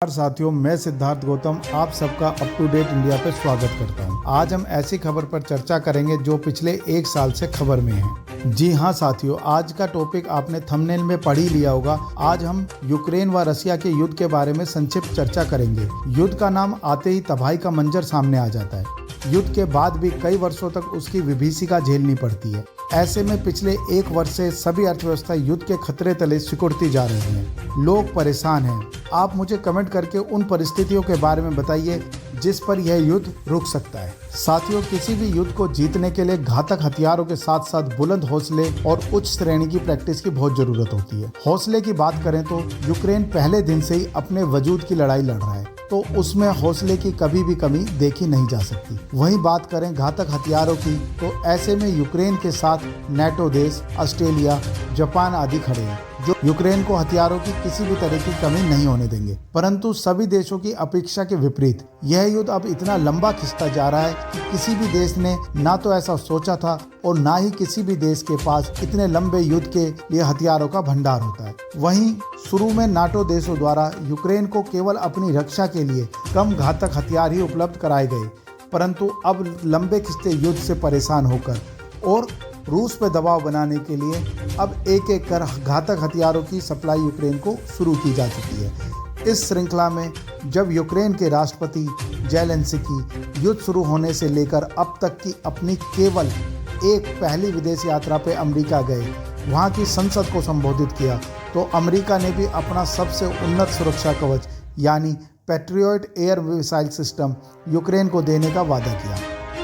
नमस्कार साथियों, मैं सिद्धार्थ गौतम आप सबका अप टू डेट इंडिया पे स्वागत करता हूं। आज हम ऐसी खबर पर चर्चा करेंगे जो पिछले एक साल से खबर में है। जी हां साथियों, आज का टॉपिक आपने थंबनेल में पढ़ ही लिया होगा। आज हम यूक्रेन व रसिया के युद्ध के बारे में संक्षिप्त चर्चा करेंगे। युद्ध का नाम आते ही तबाही का मंजर सामने आ जाता है। युद्ध के बाद भी कई वर्षों तक उसकी विभीषिका झेलनी पड़ती है। ऐसे में पिछले एक वर्ष से सभी अर्थव्यवस्था युद्ध के खतरे तले सिकुड़ती जा रही है। लोग परेशान हैं। आप मुझे कमेंट करके उन परिस्थितियों के बारे में बताइए जिस पर यह युद्ध रुक सकता है। साथियों, किसी भी युद्ध को जीतने के लिए घातक हथियारों के साथ साथ बुलंद हौसले और उच्च श्रेणी की प्रैक्टिस की बहुत जरूरत होती है। हौसले की बात करें तो यूक्रेन पहले दिन से ही अपने वजूद की लड़ाई लड़ रहा है, तो उसमें हौसले की कभी भी कमी देखी नहीं जा सकती। वहीं बात करें घातक हथियारों की, तो ऐसे में यूक्रेन के साथ नाटो देश, ऑस्ट्रेलिया, जापान आदि खड़े हैं जो यूक्रेन को हथियारों की किसी भी तरह की कमी नहीं होने देंगे। परंतु सभी देशों की अपेक्षा के विपरीत यह युद्ध अब इतना लंबा खिंचता जा रहा है कि किसी भी देश ने ना तो ऐसा सोचा था और ना ही किसी भी देश के पास इतने लंबे युद्ध के लिए हथियारों का भंडार होता है। वहीं शुरू में नाटो देशों द्वारा यूक्रेन को केवल अपनी रक्षा के लिए कम घातक हथियार ही उपलब्ध कराए गए, परंतु अब लंबे खिंचते युद्ध से परेशान होकर और रूस पर दबाव बनाने के लिए अब एक एक कर घातक हथियारों की सप्लाई यूक्रेन को शुरू की जा चुकी है। इस श्रृंखला में जब यूक्रेन के राष्ट्रपति ज़ेलेंस्की युद्ध शुरू होने से लेकर अब तक की अपनी केवल एक पहली विदेश यात्रा पे अमेरिका गए, वहाँ की संसद को संबोधित किया, तो अमेरिका ने भी अपना सबसे उन्नत सुरक्षा कवच यानी patriot air missile system Ukraine को देने का वादा किया।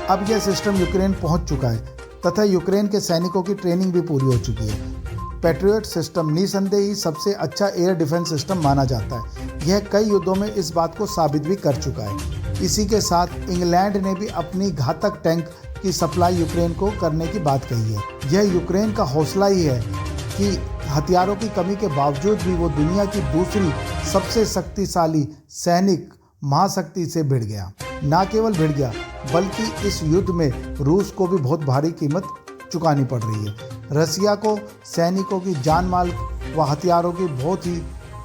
अब यह सिस्टम यूक्रेन पहुँच चुका है तथा यूक्रेन के सैनिकों की ट्रेनिंग भी पूरी हो चुकी है। पैट्रियट सिस्टम निसंदेह ही सबसे अच्छा एयर डिफेंस सिस्टम माना जाता है। यह कई युद्धों में इस बात को साबित भी कर चुका है। इसी के साथ इंग्लैंड ने भी अपनी घातक टैंक की सप्लाई यूक्रेन को करने की बात कही है। यह यूक्रेन का हौसला ही है कि हथियारों की कमी के बावजूद भी वो दुनिया की दूसरी सबसे शक्तिशाली सैनिक महाशक्ति से भिड़ गया। न केवल भिड़ गया बल्कि इस युद्ध में रूस को भी बहुत भारी कीमत चुकानी पड़ रही है। रसिया को सैनिकों की जान माल व हथियारों की बहुत ही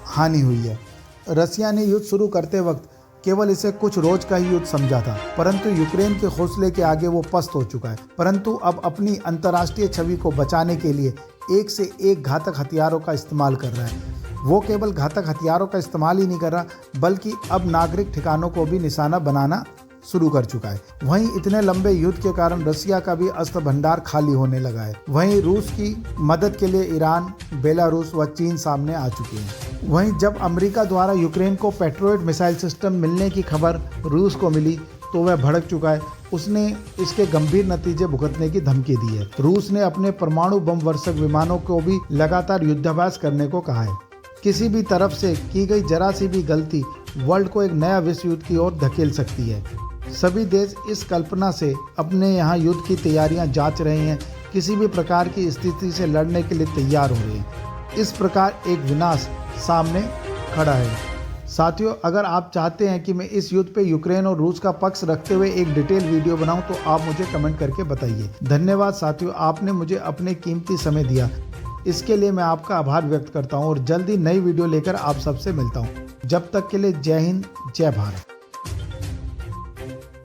हानि हुई है। रसिया ने युद्ध शुरू करते वक्त केवल इसे कुछ रोज का ही युद्ध समझा था, परंतु यूक्रेन के हौसले के आगे वो पस्त हो चुका है। परंतु अब अपनी अंतर्राष्ट्रीय छवि को बचाने के लिए एक से एक घातक हथियारों का इस्तेमाल कर रहा है। वो केवल घातक हथियारों का इस्तेमाल ही नहीं कर रहा बल्कि अब नागरिक ठिकानों को भी निशाना बनाना शुरू कर चुका है। वहीं इतने लंबे युद्ध के कारण रसिया का भी अस्त्र भंडार खाली होने लगा है। वहीं रूस की मदद के लिए ईरान, बेलारूस व चीन सामने आ चुके हैं। वहीं जब अमेरिका द्वारा यूक्रेन को पैट्रियट मिसाइल सिस्टम मिलने की खबर रूस को मिली तो वह भड़क चुका है। उसने इसके गंभीर नतीजे भुगतने की धमकी दी है। रूस ने अपने परमाणु बम वर्षक विमानों को भी लगातार युद्धाभ्यास करने को कहा है। किसी भी तरफ से की गई जरा सी भी गलती वर्ल्ड को एक नया विश्व युद्ध की ओर धकेल सकती है। सभी देश इस कल्पना से अपने यहाँ युद्ध की तैयारियां जांच रहे हैं, किसी भी प्रकार की स्थिति से लड़ने के लिए तैयार हो रहे हैं। इस प्रकार एक विनाश सामने खड़ा है। साथियों, अगर आप चाहते हैं कि मैं इस युद्ध पे यूक्रेन और रूस का पक्ष रखते हुए एक डिटेल वीडियो बनाऊं तो आप मुझे कमेंट करके बताइए। धन्यवाद साथियों, आपने मुझे अपने कीमती समय दिया, इसके लिए मैं आपका आभार व्यक्त करता हूं और जल्दी नई वीडियो लेकर आप सबसे मिलता हूं। जब तक के लिए जय हिंद, जय भारत।